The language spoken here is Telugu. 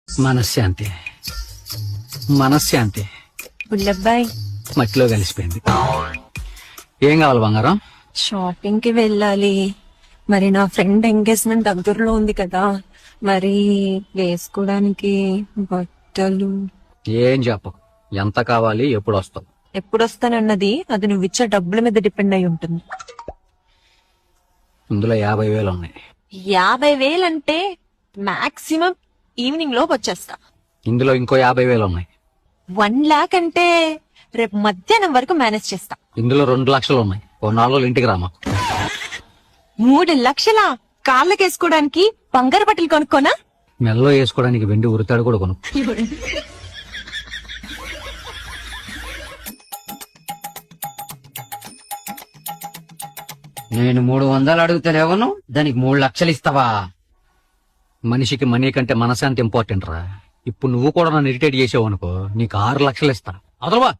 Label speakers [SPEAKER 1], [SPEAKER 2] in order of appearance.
[SPEAKER 1] మనశ్శాంతి మనశ్శాంతి
[SPEAKER 2] బుల్లబ్బాయ్
[SPEAKER 1] మట్టిలో కలిసిపోయింది. ఏం కావాలి బంగారం?
[SPEAKER 2] షాపింగ్ కి వెళ్ళాలి. మరి నా ఫ్రెండ్ ఎంగేజ్మెంట్ దగ్గరలో ఉంది కదా, మరి వేసుకోవడానికి బట్టలు.
[SPEAKER 1] ఏం చెప్పకు, ఎంత కావాలి, ఎప్పుడు వస్తావు?
[SPEAKER 2] ఎప్పుడు వస్తానన్నది అది నువ్వు ఇచ్చే డబ్బుల మీద డిపెండ్ అయి ఉంటుంది.
[SPEAKER 1] ఇందులో 50,000 ఉన్నాయి.
[SPEAKER 2] 50,000 అంటే మాక్సిమం ఈవినింగ్ లోపు వచ్చేస్తా.
[SPEAKER 1] ఇందులో ఇంకో 50,000 ఉన్నాయి.
[SPEAKER 2] 1,00,000 అంటే రేపు మధ్యాహ్నం వరకు మేనేజ్ చేస్తా.
[SPEAKER 1] ఇందులో 2 లక్షలు ఉన్నాయి. ఓ 4 రోజులు ఇంటికి రామా.
[SPEAKER 2] 3 లక్షల కాళ్ళకేసుకోవడానికి బంగారు బట్టలు కొనుక్కోనా?
[SPEAKER 1] మెల్లో వేసుకోవడానికి వెండి ఉరితాడు కూడా కొను.
[SPEAKER 3] నేను 300 అడుగుతలేవను, దానికి 3 లక్షలు ఇస్తావా?
[SPEAKER 1] మనిషికి మనీ కంటే మనశాంతి ఇంపార్టెంట్ రా. ఇప్పుడు నువ్వు కూడా నన్ను ఇరిటేట్ చేసావు అనుకో, నీకు 6 లక్షలు ఇస్తా. అదలవా